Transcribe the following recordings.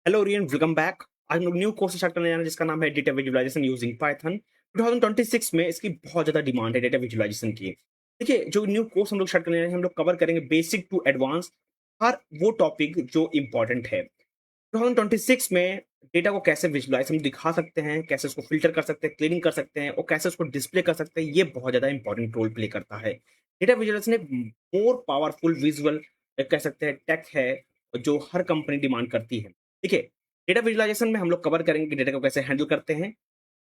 Hello Orion, welcome back. आज हम लोग न्यू कोर्स स्टार्ट करने जा रहे हैं जिसका नाम है डेटा विजुअलाइजेशन यूजिंग पाइथन। 2026 में इसकी बहुत ज्यादा डिमांड है डेटा विजुअलाइजेशन की। देखिए, जो न्यू कोर्स हम लोग स्टार्ट करने जा रहे हैं, हम लोग कवर करेंगे बेसिक टू एडवांस, हर वो टॉपिक जो इंपॉर्टेंट है। 2026 में डेटा को कैसे विजुअलाइज हम दिखा सकते हैं, कैसे उसको फिल्टर कर सकते हैं, क्लीनिंग कर सकते हैं और कैसे उसको डिस्प्ले कर सकते हैं, ये बहुत ज्यादा इंपॉर्टेंट रोल प्ले करता है। डेटा विजुअलाइजेशन एक मोर पावरफुल विजुअल कह सकते हैं टेक है जो हर कंपनी डिमांड करती है। देखिए, डेटा विजुअलाइजेशन में हम लोग कवर करेंगे कि डेटा को कैसे हैंडल करते हैं,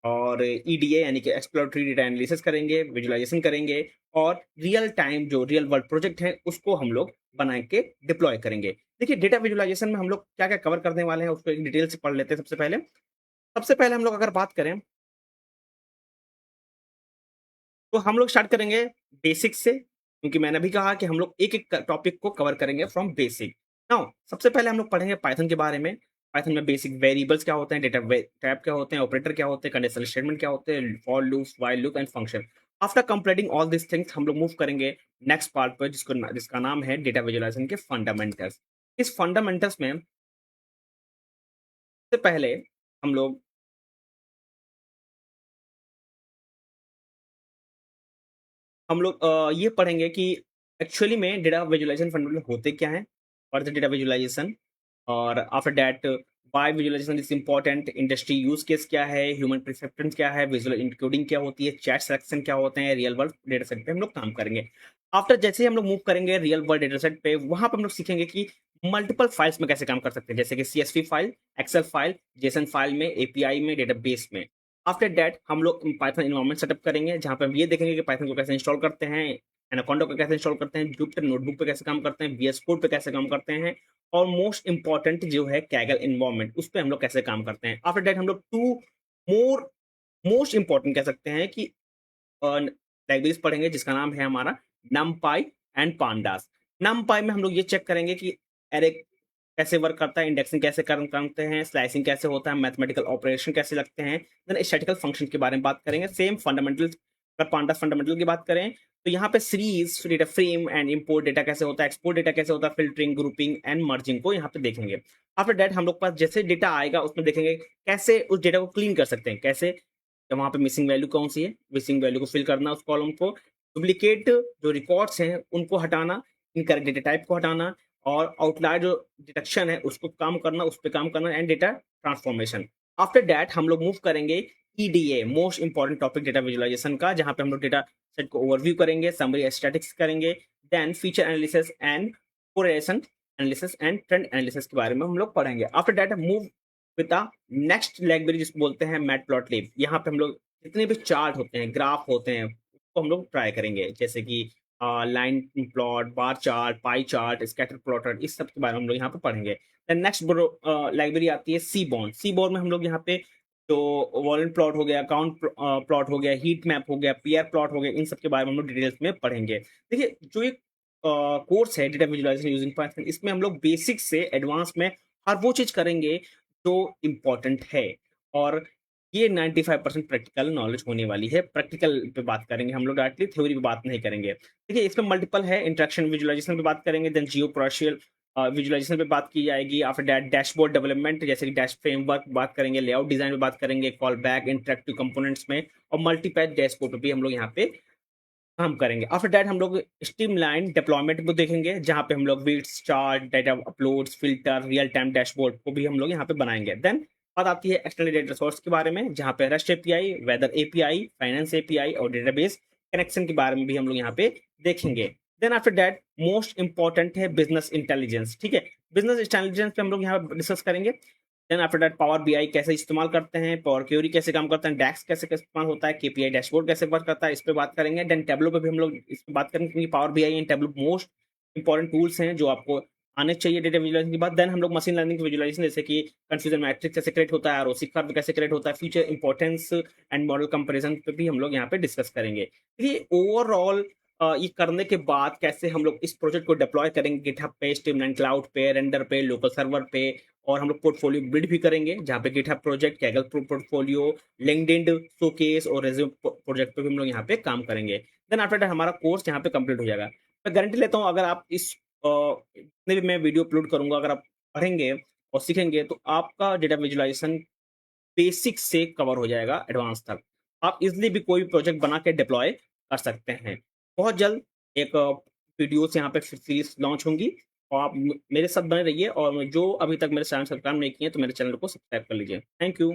और ईडीए यानी कि एक्सप्लोरेटरी डेटा एनालिसिस करेंगे, विजुअलाइजेशन करेंगे, और रियल टाइम जो रियल वर्ल्ड प्रोजेक्ट है उसको हम लोग बना के डिप्लॉय करेंगे। देखिए, डेटा विजुअलाइजेशन में हम लोग क्या क्या कवर करने वाले हैं उसको एक डिटेल से पढ़ लेते हैं। सबसे पहले हम लोग अगर बात करें तो हम लोग स्टार्ट करेंगे बेसिक से, क्योंकि मैंने अभी कहा कि हम लोग एक एक टॉपिक को कवर करेंगे फ्रॉम बेसिक। नाउ सबसे पहले हम लोग पढ़ेंगे पाइथन के बारे में। पाइथन में बेसिक वेरिएबल्स क्या होते हैं, डेटा टाइप क्या होते हैं, ऑपरेटर क्या होते हैं, कंडीशनल स्टेटमेंट क्या होते हैं, for loop, while loop and function. After completing all this things हम लोग मूव करेंगे नेक्स्ट पार्ट पर जिसका नाम है डेटा विजुअलाइजेशन के फंडामेंटल्स। इस फंडामेंटल्स में सबसे पहले हम लोग ये पढ़ेंगे कि एक्चुअली में डेटा विजुअलाइजेशन फंडामेंटल होते क्या हैं, और द डेटा विजुअलाइजेशन, और after that why visualisation is important, industry use case क्या है, ह्यूमन परसेप्शन क्या है, विजुअल इनकोडिंग क्या होती है, चैट सिलेक्शन क्या होते हैं, रियल वर्ल्ड डेटा सेट पे हम लोग काम करेंगे। आफ्टर जैसे ही हम लोग मूव करेंगे रियल वर्ल्ड डेटा सेट पे, वहां पर हम लोग सीखेंगे कि मल्टीपल फाइल्स में कैसे काम कर सकते हैं, जैसे कि CSV file, Excel file, JSON file में, एपीआई में, डेटाबेस में। आफ्टर दैट हम लोग पाइथन इन्वायरमेंट सेटअप करेंगे जहाँ पे हम ये देखेंगे कि पाइथन को कैसे इंस्टॉल करते हैं, एनाकोंडा को कैसे इंस्टॉल करते हैं, जुपिटर नोटबुक पे कैसे काम करते हैं, वीएस कोड पे कैसे काम करते हैं, और मोस्ट इंपॉर्टेंट जो है कैगल इन्वायरमेंट, उस पे हम लोग कैसे काम करते हैं। आफ्टर दैट हम लोग टू मोर मोस्ट इंपॉर्टेंट कह सकते हैं कि लाइब्रेरीज पढ़ेंगे जिसका नाम है हमारा नमपाई एंड पांडास। नमपाई में हम लोग ये चेक करेंगे कि एरे कैसे वर्क करता है, इंडेक्सिंग कैसे करते हैं, स्लाइसिंग कैसे होता है, मैथमेटिकल ऑपरेशन कैसे लगते हैं, देन स्टैटिकल फंक्शन के बारे में बात करेंगे। सेम फंडामेंटल, अगर पांडास फंडामेंटल की बात करें तो यहाँ पे series data frame and import data कैसे होता है, एक्सपोर्ट डेटा कैसे होता है, फिल्टरिंग, ग्रुपिंग एंड मर्जिंग को यहाँ पे देखेंगे। आफ्टर दैट हम लोग पास जैसे डेटा आएगा उसमें देखेंगे कैसे उस डेटा को क्लीन कर सकते हैं, कैसे वहाँ पे मिसिंग वैल्यू कौन सी है, मिसिंग वैल्यू को फिल करना उस कॉलम को, डुप्लीकेट जो रिकॉर्ड्स हैं उनको हटाना, इनकरेक्ट डेटा टाइप को हटाना, और आउटलायर जो डिटेक्शन है उसको काम करना, उस पर काम करना, and data transformation. After that हम लोग मूव करेंगे EDA, most important topic data visualisation का, जहाँ पे हम लोग डेटा सेट को ओवरव्यू करेंगे, समरी स्टैटिक्स करेंगे, then feature analysis and correlation analysis and trend analysis के बारे में हम लोग पढ़ेंगे। After that move with the next library जिसको बोलते हैं मैटप्लॉटलिब। यहाँ पे हम लोग जितने भी चार्ट होते हैं, ग्राफ होते हैं, उसको हम लोग ट्राई करेंगे, जैसे कि line plot, bar chart, pie chart, scatter plotter, इस सब के बारे में हम लोग यहाँ पे पढ़ेंगे। देन नेक्स्ट लाइब्रेरी आती है सीबॉर्न। सीबॉर्न में हम लोग यहाँ पे जो वॉलेंट प्लॉट हो गया, अकाउंट प्लॉट हो गया, हीट मैप हो गया, पीआर प्लॉट हो गया, इन सब के बारे में हम लोग डिटेल्स में पढ़ेंगे। देखिए, जो एक कोर्स है डेटा विजुअलाइजेशन यूजिंग पाइथन, इसमें हम लोग बेसिक से एडवांस में हर वो चीज करेंगे जो इम्पोर्टेंट है, और ये 95% प्रैक्टिकल नॉलेज होने वाली है। प्रैक्टिकल पे बात करेंगे हम लोग, डायरेक्टली थ्योरी पे बात नहीं करेंगे। देखिए, इसमें मल्टीपल है, इंटरेक्शन विजुअलाइजेशन पे बात करेंगे, देन जियोस्पेशियल विजुअलाइजेशन पे बात की जाएगी। आफ्टर दैट डैशबोर्ड डेवलपमेंट, जैसे कि डैश फ्रेमवर्क बात करेंगे, लेआउट डिजाइन पे बात करेंगे, कॉल बैक, इंटरेक्टिव कंपोनेंट्स में, और मल्टीपैथ डैशबोर्ड पे भी हम लोग यहाँ पे काम करेंगे। आफ्टर दैट हम लोग स्ट्रीमलाइन डिप्लॉयमेंट को देखेंगे, जहाँ पे हम लोग weights chart, data uploads, filter, real time dashboard को भी हम लोग यहाँ पे बनाएंगे। देन बात आती है एक्सटर्नल डेटा सोर्स के बारे में, जहाँ पे REST API, weather API, finance API और डेटाबेस कनेक्शन के बारे में भी हम लोग यहाँ पे देखेंगे। Then after that most important है बिजनेस इंटेलिजेंस। ठीक है, बिजनेस इंटेलिजेंस पे हम लोग यहाँ डिस्कस करेंगे। Then after that Power BI कैसे इस्तेमाल करते हैं, पावर क्वेरी कैसे काम करता है, डैक्स कैसे इस्तेमाल होता है, केपीआई डैशबोर्ड कैसे वर्क करता है, इस पे बात करेंगे। देन टेब्लो पे भी हम लोग इस पे बात करेंगे, क्योंकि power BI and Tableau most important tools हैं जो आपको आने चाहिए डेटा विजुअलाइजेशन के बाद। देन हम लोग मशीन लर्निंग विजुअलाइजेशन, जैसे कि कंफ्यूजन मैट्रिक्स कैसे क्रिएट होता है, आरओसी कर्व कैसे क्रिएट होता है, future importance and model comparison पे भी हम लोग यहाँ पे डिस्कस करेंगे। देखिए, ओवरऑल ये करने के बाद कैसे हम लोग इस प्रोजेक्ट को डिप्लॉय करेंगे गिटहब पे, स्ट्रीमलाइन क्लाउड पे, रेंडर पे, लोकल सर्वर पे, और हम लोग पोर्टफोलियो बिल्ड भी करेंगे, जहाँ पे GitHub project, Kaggle portfolio, LinkedIn showcase और रेज्यूम प्रोजेक्ट पे भी हम लोग यहाँ पे काम करेंगे। देन आफ्टर दैट हमारा कोर्स यहाँ पे कंप्लीट हो जाएगा। मैं गारंटी लेता हूँ, अगर आप इस जितने भी मैं वीडियो अपलोड करूंगा, अगर आप पढ़ेंगे और सीखेंगे तो आपका डेटा विजुअलाइजेशन बेसिक से कवर हो जाएगा एडवांस तक। आप इज़िली भी कोई भी प्रोजेक्ट बना के डिप्लॉय कर सकते हैं। बहुत जल्द एक वीडियोज़ यहाँ पे सीरीज़ लॉन्च होंगी और आप मेरे साथ बने रहिए और जो अभी तक मेरे चैनल सब्सक्राइब नहीं किए हैं तो मेरे चैनल को सब्सक्राइब कर लीजिए। Thank you.